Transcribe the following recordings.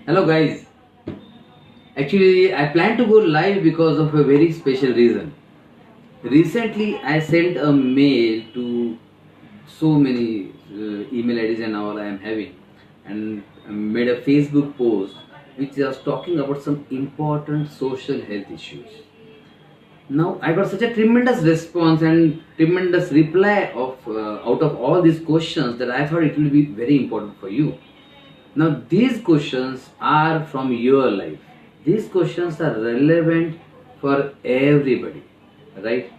Hello guys. Actually, I plan to go live because of a very special reason. Recently, I sent a mail to so many email IDs and all I am having, and made a Facebook post which was talking about some important social health issues. Now, I got such a tremendous response and tremendous reply of out of all these questions that I thought it will be very important for you. Now, these questions are from your life. These questions are relevant for everybody, right?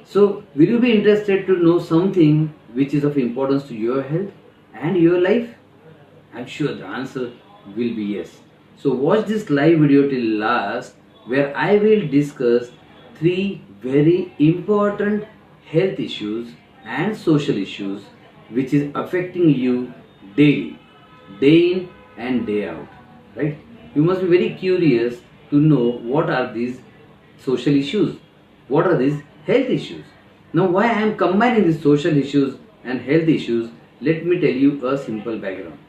So, will you be interested to know something which is of importance to your health and your life? I'm sure the answer will be yes. So, watch this live video till last, where I will discuss three very important health issues and social issues which is affecting you daily, day in and day out, right? You must be very curious to know what are these social issues, what are these health issues. Now, why I am combining these social issues and health issues, let me tell you a simple background.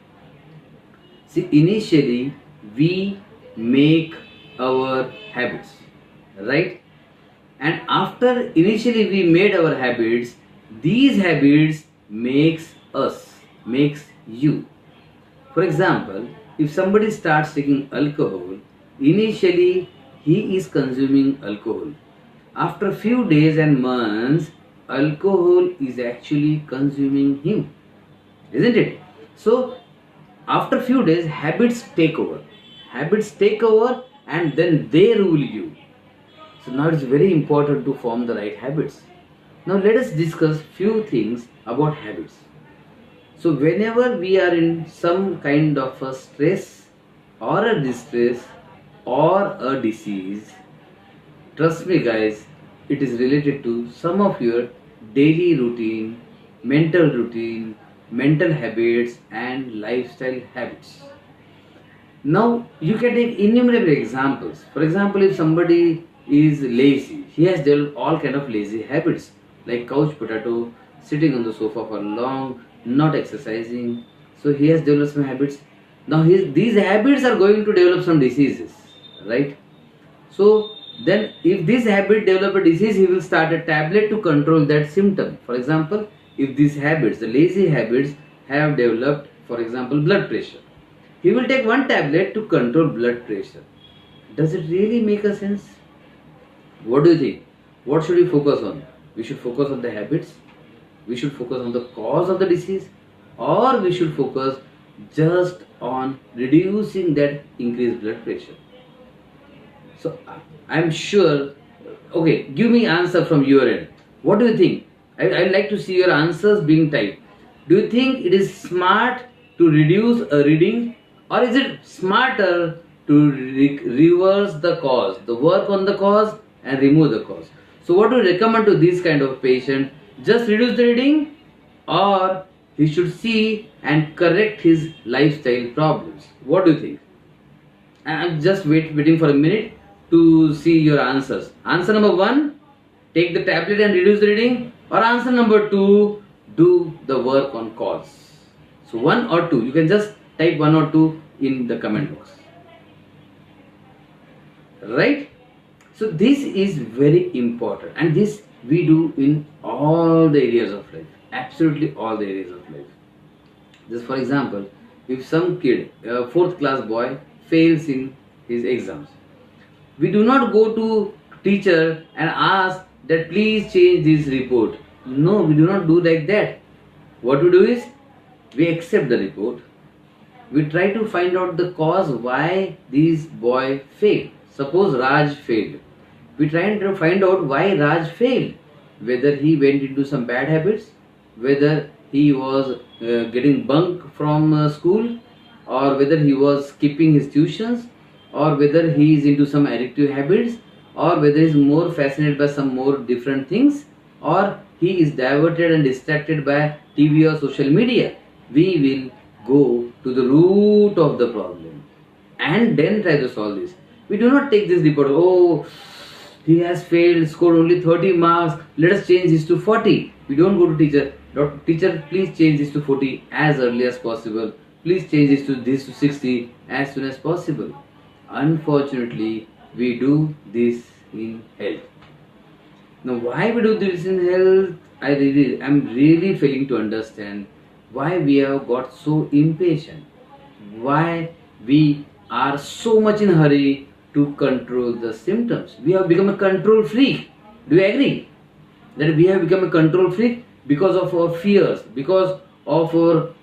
See, initially we make our habits, right? And after initially we made our habits, these habits makes you. For example, if somebody starts taking alcohol, initially he is consuming alcohol. After a few days and months, alcohol is actually consuming him, isn't it? So, after a few days, habits take over. Habits take over and then they rule you. So, now it's very important to form the right habits. Now, let us discuss few things about habits. So whenever we are in some kind of a stress or a distress or a disease, trust me guys, it is related to some of your daily routine, mental habits and lifestyle habits. Now you can take innumerable examples. For example, if somebody is lazy, he has developed all kind of lazy habits like couch potato, sitting on the sofa for long, not exercising. So he has developed some habits. Now these habits are going to develop some diseases, right? So then if this habit develop a disease, he will start a tablet to control that symptom. For example, if these habits, the lazy habits have developed, for example, blood pressure, he will take one tablet to control blood pressure. Does it really make a sense? What do you think? What should we focus on? We should focus on the habits, we should focus on the cause of the disease, or we should focus just on reducing that increased blood pressure. So I'm sure, okay, give me answer from your end. What do you think? I'd like to see your answers being typed. Do you think it is smart to reduce a reading, or is it smarter to reverse the cause, the work on the cause and remove the cause? So what do you recommend to this kind of patient? Just reduce the reading, or he should see and correct his lifestyle problems? What do you think? I'm just waiting for a minute to see your answers. Answer number 1, take the tablet and reduce the reading, or answer number 2, do the work on cause. So 1 or 2, you can just type 1 or 2 in the comment box, right? So this is very important, and this we do in all the areas of life, absolutely all the areas of life. Just for example, if some kid, a 4th class boy, fails in his exams, we do not go to teacher and ask that please change this report. No, we do not do like that. What we do is, we accept the report. We try to find out the cause why this boy failed. Suppose Raj failed. We try to find out why Raj failed. Whether he went into some bad habits, whether he was getting bunk from school, or whether he was skipping his tuitions, or whether he is into some addictive habits, or whether he is more fascinated by some more different things, or he is diverted and distracted by TV or social media. We will go to the root of the problem and then try to solve this. We do not take this report, oh, he has failed, scored only 30 marks, let us change this to 40. We don't go to teacher, teacher please change this to 40 as early as possible. please change this to 60 as soon as possible. Unfortunately, we do this in health. Now, why we do this in health, I'm really failing to understand why we have got so impatient, why we are so much in hurry to control the symptoms. We have become a control freak. Do you agree that we have become a control freak because of our fears, because of our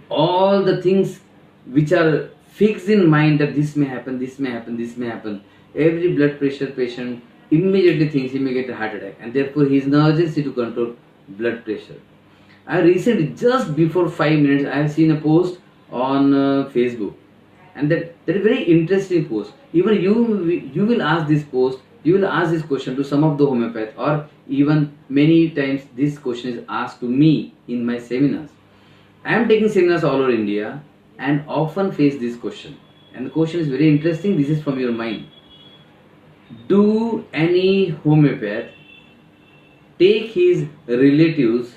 all the things which are fixed in mind that this may happen, this may happen, this may happen. Every blood pressure patient immediately thinks he may get a heart attack, and therefore he is in urgency to control blood pressure. I recently, just before 5 minutes, I have seen a post on Facebook, and that is very interesting post. Even you will ask this post, you will ask this question to some of the homeopath, or even many times this question is asked to me in my seminars. I am taking seminars all over India and often face this question. And the question is very interesting. This is from your mind. Do any homeopath take his relatives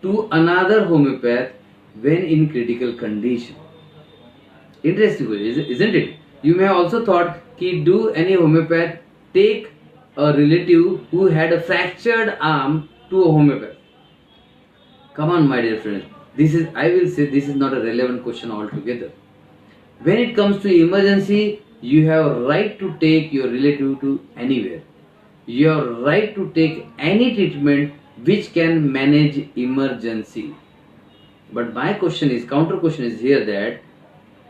to another homeopath when in critical condition? Interesting, isn't it? You may have also thought, do any homeopath take a relative who had a fractured arm to a homeopath? Come on, my dear friends. I will say this is not a relevant question altogether. When it comes to emergency, you have a right to take your relative to anywhere. You have a right to take any treatment which can manage emergency. But my question is, counter question is here that,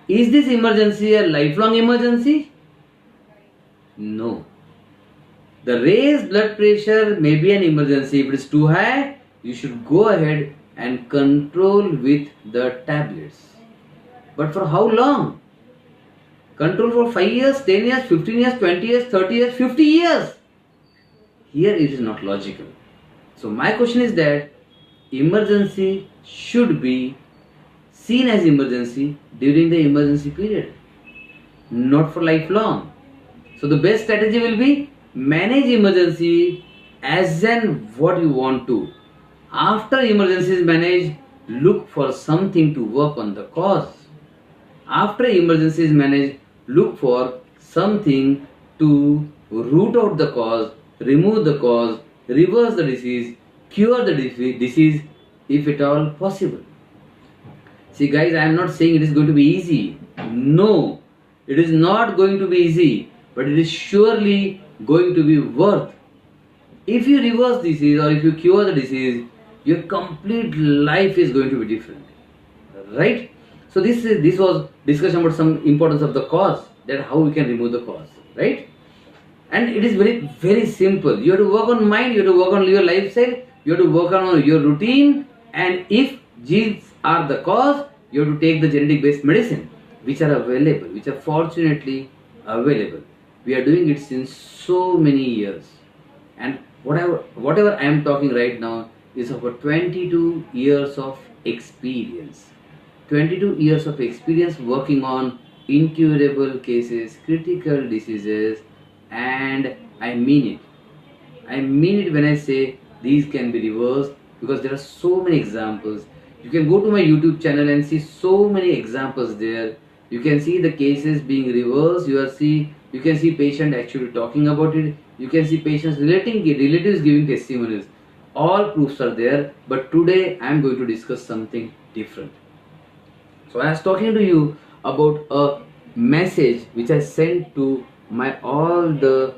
is this emergency a lifelong emergency? No. The raised blood pressure may be an emergency. If it is too high, you should go ahead and control with the tablets. But for how long? Control for 5 years, 10 years, 15 years, 20 years, 30 years, 50 years. Here it is not logical. So my question is that emergency should be seen as emergency during the emergency period, not for lifelong. So the best strategy will be manage emergency as and what you want to. After emergency is managed, look for something to work on the cause. After emergency is managed, look for something to root out the cause, remove the cause, reverse the disease, cure the disease if at all possible. See guys, I am not saying it is going to be easy. No, it is not going to be easy, but it is surely going to be worth. If you reverse disease or if you cure the disease, your complete life is going to be different, right? So this was discussion about some importance of the cause, that how we can remove the cause, right? And it is very, very simple. You have to work on mind, you have to work on your lifestyle, you have to work on your routine, and if genes are the cause, you have to take the genetic based medicine which are available, which are fortunately available. We are doing it since so many years, and whatever I am talking right now is about 22 years of experience. 22 years of experience working on incurable cases, critical diseases, and I mean it. I mean it when I say these can be reversed, because there are so many examples. You can go to my YouTube channel and see so many examples there. You can see the cases being reversed. You can see patient actually talking about it. You can see patients relatives giving testimonials. All proofs are there, but today I am going to discuss something different. So I was talking to you about a message which I sent to all the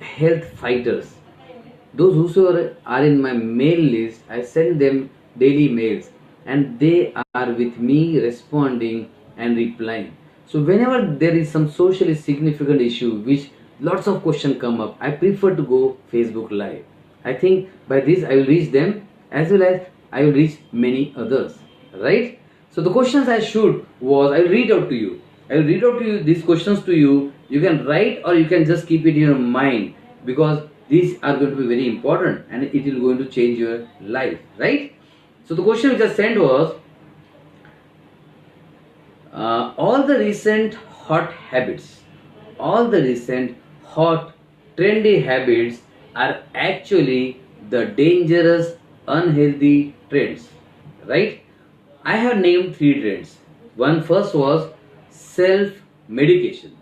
health fighters. Those whosoever are in my mail list, I send them daily mails, and they are with me responding and replying. So whenever there is some socially significant issue which lots of questions come up, I prefer to go Facebook Live. I think by this I will reach them, as well as I will reach many others, right? So the questions I will read out to you. I will read out to you these questions to you. You can write or you can just keep it in your mind, because these are going to be very important and it is going to change your life, right? So the question which I sent was, all the recent hot trendy habits are actually the dangerous unhealthy trends, right? I have named three trends. One first was self-medication.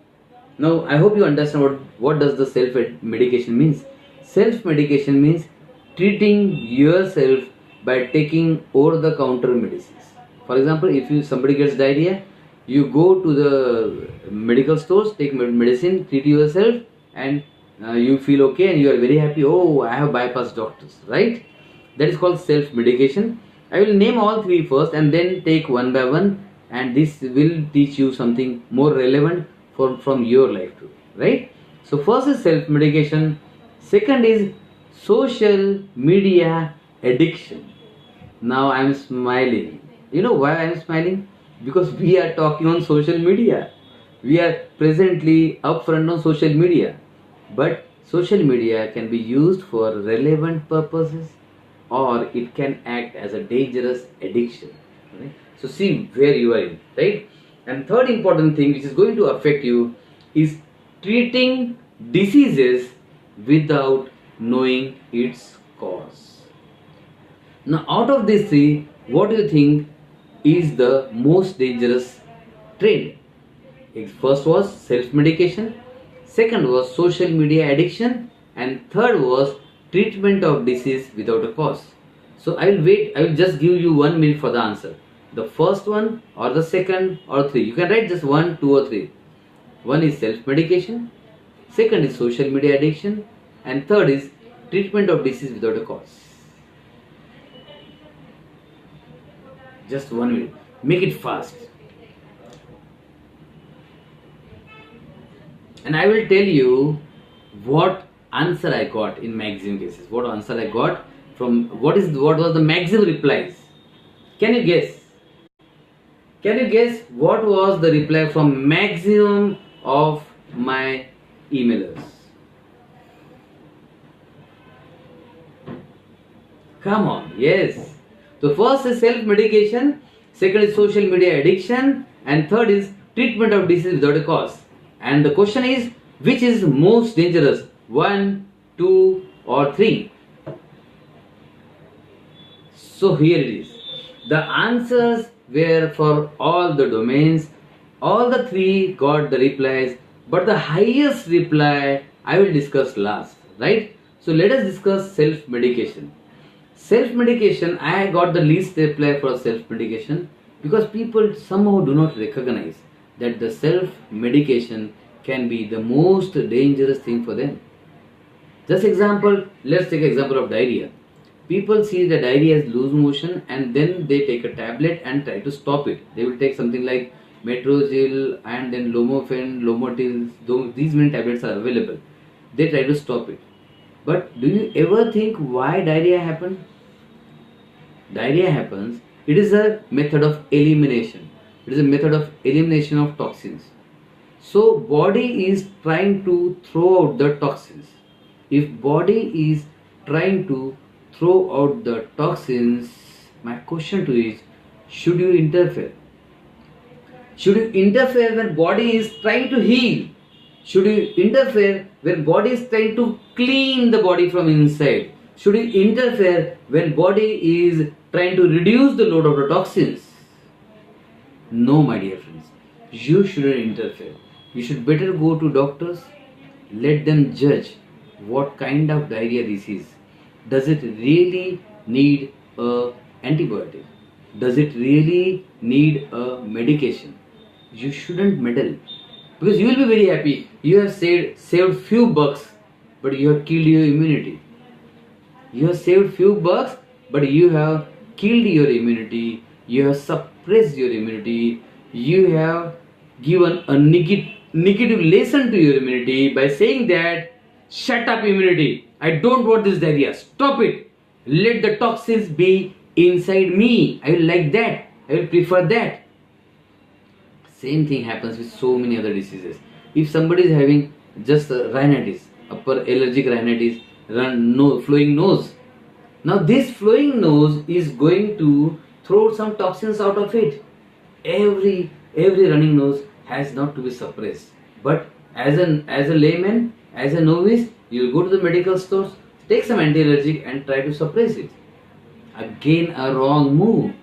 Now I hope you understand what does the self-medication means. Self-medication means treating yourself by taking over-the-counter medicines. For example, if somebody gets diarrhea, you go to the medical stores, take medicine, treat yourself, and you feel okay and you are very happy. Oh, I have bypassed doctors, right? That is called self-medication. I will name all three first and then take one by one, and this will teach you something more relevant from your life too, right? So first is self-medication. Second is social media addiction. Now I am smiling. You know why I am smiling? Because we are talking on social media. We are presently upfront on social media. But social media can be used for relevant purposes, or it can act as a dangerous addiction. Right? So see where you are in, right? And third important thing which is going to affect you is treating diseases without knowing its cause. Now out of these three, what do you think is the most dangerous trend? First was self-medication, second was social media addiction, and third was treatment of disease without a cause. So I will just give you 1 minute for the answer. The first one or the second or three. You can write just one, two or three. One is self-medication, second is social media addiction, and third is treatment of disease without a cause. Just 1 minute. Make it fast. And I will tell you what answer I got in maximum cases. What answer I got from what was the maximum replies? Can you guess? Can you guess what was the reply from maximum of my emailers? Come on, yes. So first is self-medication, second is social media addiction, and third is treatment of disease without a cause. And the question is, which is most dangerous? 1, 2 or 3? So here it is. The answers were for all the domains. All the three got the replies, but the highest reply I will discuss last, right? So let us discuss self-medication. Self-medication, I got the least reply for self-medication because people somehow do not recognize that the self-medication can be the most dangerous thing for them. Just example, let's take example of diarrhea. People see the diarrhea as loose motion and then they take a tablet and try to stop it. They will take something like Metrogyl and then Lomofen, Lomotil, these many tablets are available. They try to stop it. But do you ever think why diarrhea happens? Diarrhea happens, it is a method of elimination. It is a method of elimination of toxins. So body is trying to throw out the toxins. If body is trying to throw out the toxins, my question to you is, should you interfere? Should you interfere when body is trying to heal? Should you interfere when body is trying to clean the body from inside? Should you interfere when body is trying to reduce the load of the toxins? No, my dear friends. You shouldn't interfere. You should better go to doctors. Let them judge what kind of diarrhea this is. Does it really need a antibiotic? Does it really need a medication? You shouldn't meddle. Because you will be very happy. You have saved few bucks, but you have killed your immunity. You have saved few bucks, but you have killed your immunity. You have suppressed your immunity. You have given a negative lesson to your immunity by saying that, shut up immunity. I don't want this diarrhea. Stop it. Let the toxins be inside me. I will like that. I will prefer that. Same thing happens with so many other diseases. If somebody is having just rhinitis, upper allergic rhinitis, flowing nose. Now this flowing nose is going to throw some toxins out of it. Every running nose has not to be suppressed. But as a layman, as a novice, you will go to the medical stores, take some anti-allergic and try to suppress it. Again a wrong move.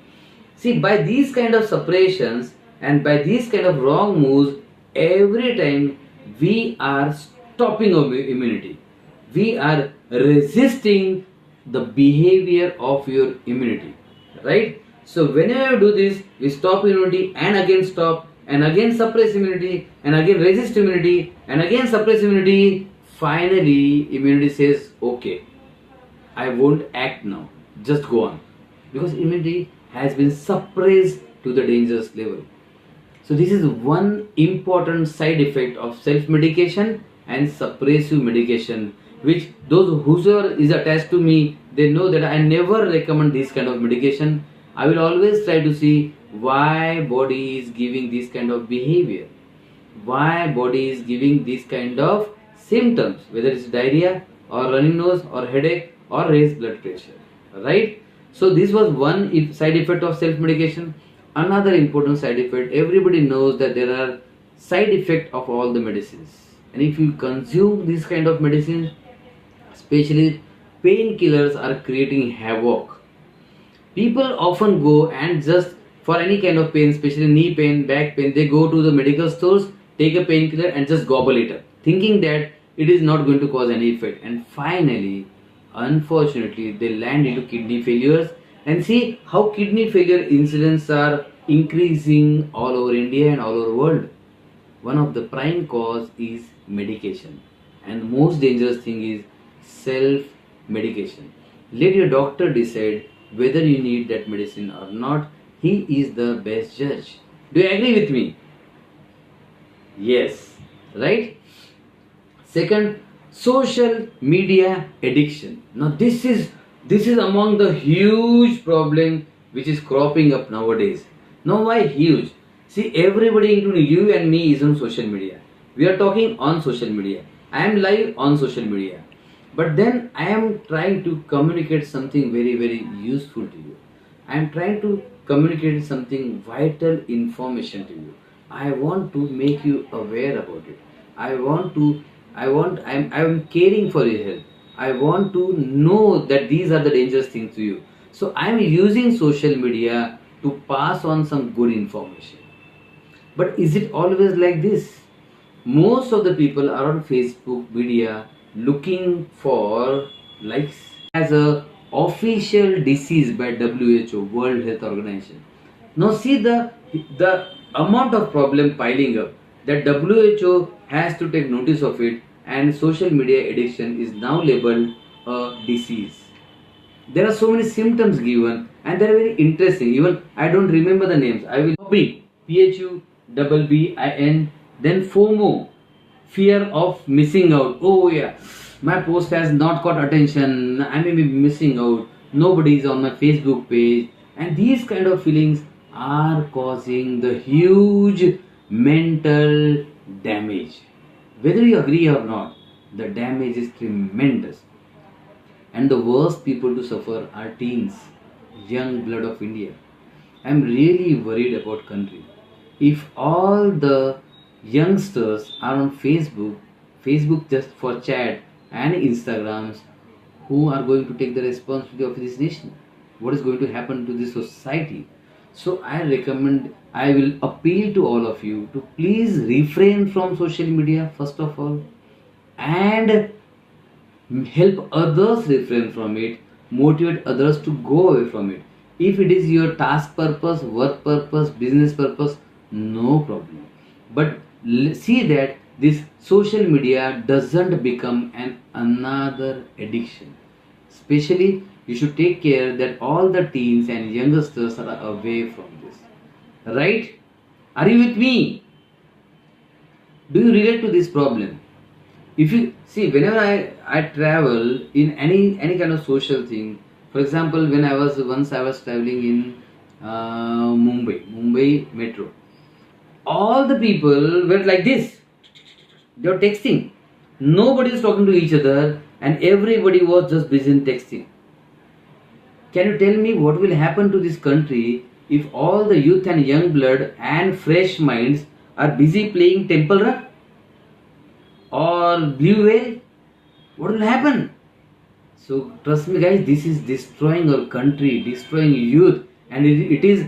See, by these kind of separations and by these kind of wrong moves, every time we are stopping our immunity. We are resisting the behavior of your immunity. Right? So whenever you do this, we stop immunity and again stop and again suppress immunity and again resist immunity and again suppress immunity. Finally, immunity says, okay, I won't act now. Just go on. Because immunity has been suppressed to the dangerous level. So this is one important side effect of self-medication and suppressive medication, which those whosoever is attached to me, they know that I never recommend this kind of medication. I will always try to see why body is giving this kind of behavior, why body is giving this kind of symptoms, whether it's diarrhea or running nose or headache or raised blood pressure, right? So this was one side effect of self-medication. Another important side effect, everybody knows that there are side effects of all the medicines, and if you consume this kind of medicine, especially painkillers, are creating havoc. People often go and just for any kind of pain, especially knee pain, back pain, they go to the medical stores, take a painkiller and just gobble it up, thinking that it is not going to cause any effect. And finally, unfortunately, they land into kidney failures. And see how kidney failure incidents are increasing all over India and all over the world. One of the prime cause is medication. And the most dangerous thing is self-medication. Let your doctor decide whether you need that medicine or not. He is the best judge. Do you agree with me? Yes. Right? Second, social media addiction. Now this is among the huge problem which is cropping up nowadays. Now why huge? See, everybody including you and me is on social media. We are talking on social media. I am live on social media. But then I am trying to communicate something very, very useful to you. I am trying to communicate something vital information to you. I want to make you aware about it. I am caring for your health. I want to know that these are the dangerous things to you. So I am using social media to pass on some good information. But is it always like this? Most of the people are on Facebook media looking for likes as a official disease by WHO, World Health Organization. Now see the amount of problem piling up that WHO has to take notice of it, and social media addiction is now labeled a disease. There are so many symptoms given and they are very interesting. Even I don't remember the names. I will copy PHUBBIN, then FOMO, fear of missing out. Oh yeah, my post has not got attention, I may be missing out, nobody is on my Facebook page, and these kind of feelings are causing the huge mental damage. Whether you agree or not, the damage is tremendous. And the worst people to suffer are teens, young blood of India. I am really worried about country. If all the youngsters are on Facebook just for chat and Instagrams, who are going to take the responsibility of this nation? What is going to happen to this society? So I will appeal to all of you to please refrain from social media first of all, and help others refrain from it, motivate others to go away from it. If it is your task purpose, work purpose, business purpose, no problem. But see that this social media doesn't become another addiction. Especially, you should take care that all the teens and youngsters are away from this. Right? Are you with me? Do you relate to this problem? If you see, whenever I travel in any kind of social thing, for example, when I was traveling in Mumbai metro, all the people were like this. They were texting. Nobody is talking to each other, and everybody was just busy in texting. Can you tell me what will happen to this country if all the youth and young blood and fresh minds are busy playing Temple Run or Blue Whale? What will happen? So trust me guys, this is destroying our country, destroying youth, and it is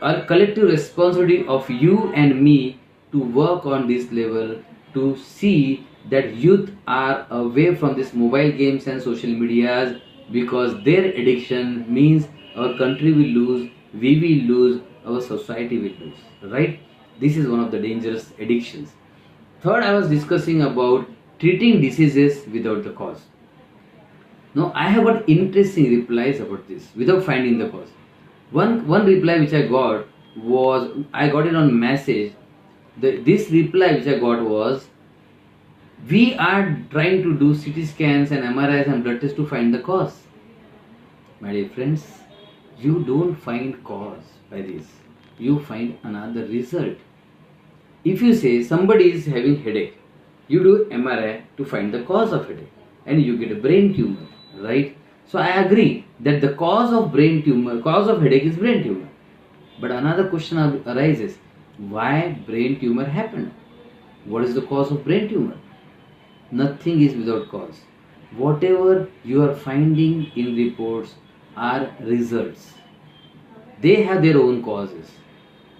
a collective responsibility of you and me to work on this level, to see that youth are away from these mobile games and social medias, because their addiction means our country will lose, we will lose, our society will lose, right? This is one of the dangerous addictions. Third, I was discussing about treating diseases without the cause. Now, I have got interesting replies about this without finding the cause. One reply which I got was, I got it on message. This reply which I got was, we are trying to do CT scans and MRIs and blood tests to find the cause. My dear friends, you don't find cause by this. You find another result. If you say somebody is having headache, you do MRI to find the cause of headache and you get a brain tumor, right? So I agree that the cause of brain tumor, cause of headache is brain tumor. But another question arises, why brain tumor happened? What is the cause of brain tumor? Nothing is without cause. Whatever you are finding in reports are results. They have their own causes.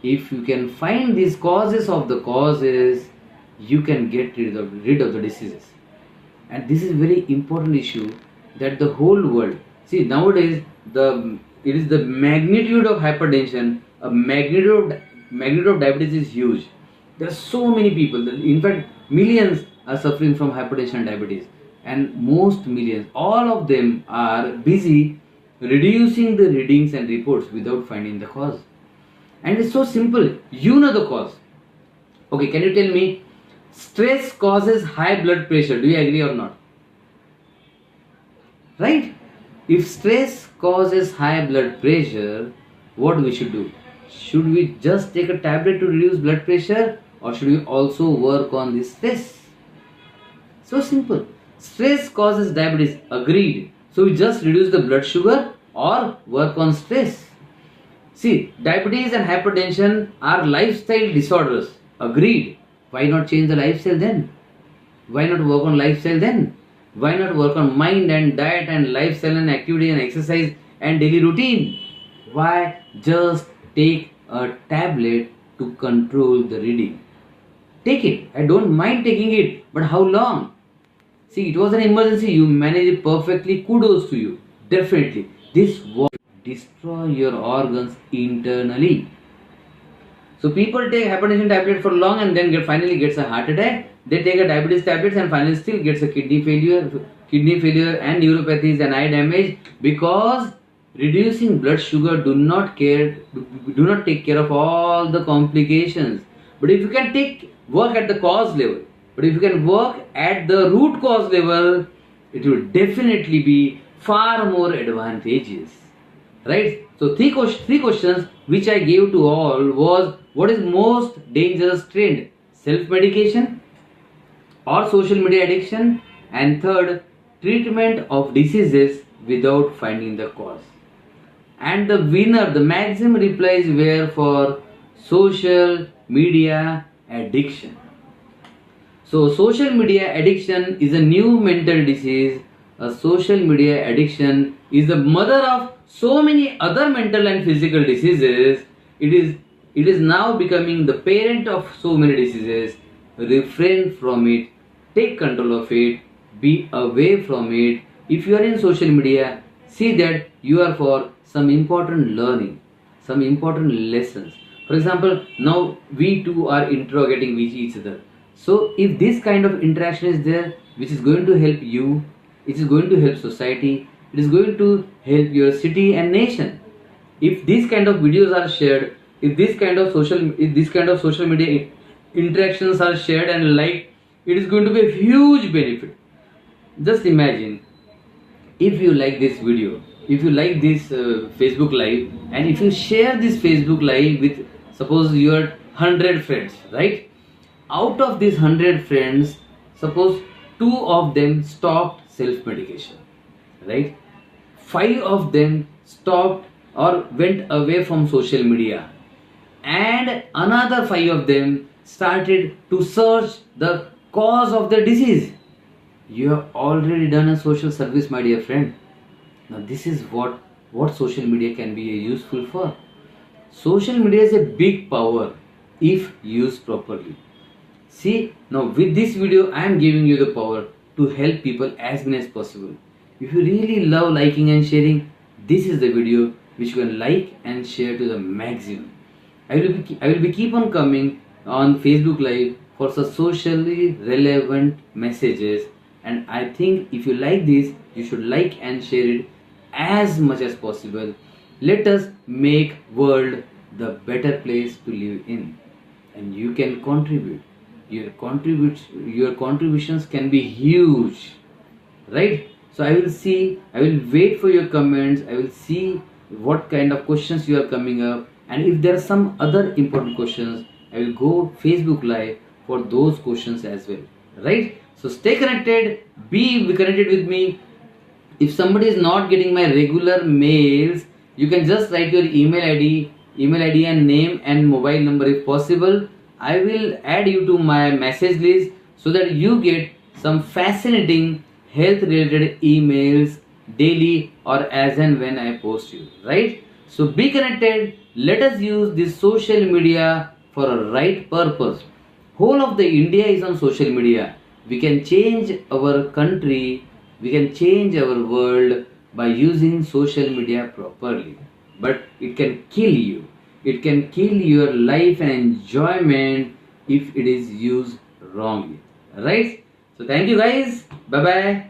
If you can find these causes of the causes, you can get rid of the diseases. And this is very important issue that the whole world, see nowadays it is the magnitude of hypertension, a magnitude of diabetes is huge. There are so many people, in fact millions are suffering from hypertension and diabetes, and most millions, all of them are busy reducing the readings and reports without finding the cause. And it's so simple, you know the cause. Okay, can you tell me, stress causes high blood pressure, do you agree or not? Right? If stress causes high blood pressure, what we should do? Should we just take a tablet to reduce blood pressure, or should we also work on this stress? So simple. Stress causes diabetes, agreed. So we just reduce the blood sugar or work on stress. See, diabetes and hypertension are lifestyle disorders, agreed. Why not change the lifestyle then? Why not work on lifestyle then? Why not work on mind and diet and lifestyle and activity and exercise and daily routine? Why just take a tablet to control the reading? Take it. I don't mind taking it, but how long? See, it was an emergency. You managed it perfectly. Kudos to you. Definitely. This will destroy your organs internally. So people take hypertension tablet for long and then finally gets a heart attack. They take a diabetes tablets and finally still gets a kidney failure and neuropathies and eye damage, because reducing blood sugar do not take care of all the complications. But if you can work at the cause level, but if you can work at the root cause level, it will definitely be far more advantageous, right? So three questions which I gave to all was, what is most dangerous trend? Self-medication or social media addiction? And third, treatment of diseases without finding the cause. And the winner, the maximum replies were for social media addiction. So social media addiction is a new mental disease. A social media addiction is the mother of so many other mental and physical diseases. It is now becoming the parent of so many diseases. Refrain from it, take control of it, be away from it. If you are in social media, see that you are for some important learning, some important lessons. For example, now we two are interrogating with each other. So if this kind of interaction is there, which is going to help you, it is going to help society, it is going to help your city and nation. If these kind of videos are shared, if this kind of social media interactions are shared and liked, it is going to be a huge benefit. Just imagine, if you like this video, if you like this Facebook live, and if you share this Facebook live with, suppose your 100 friends, right? Out of these 100 friends, suppose 2 of them stopped self-medication, right? 5 of them stopped or went away from social media, and another 5 of them started to search the cause of the disease. You have already done a social service, my dear friend. Now this is what what social media can be useful for. Social media is a big power if used properly. See, now with this video, I am giving you the power to help people as many as possible. If you really love liking and sharing, this is the video which you can like and share to the maximum. I will be keep on coming on Facebook Live for such socially relevant messages, and I think if you like this, you should like and share it as much as possible. Let us make world the better place to live in, and you can contribute. Your contributions can be huge, right? So I will wait for your comments. I will see what kind of questions you are coming up, and if there are some other important questions, I will go Facebook live for those questions as well, right? So stay connected, be connected with me. If somebody is not getting my regular mails, you can just write your email id and name and mobile number if possible. I will add you to my message list so that you get some fascinating health related emails daily or as and when I post you, right? So be connected. Let us use this social media for a right purpose. Whole of the India is on social media. We can change our country, we can change our world by using social media properly. But it can kill you. It can kill your life and enjoyment if it is used wrongly. Right? So thank you guys. Bye bye.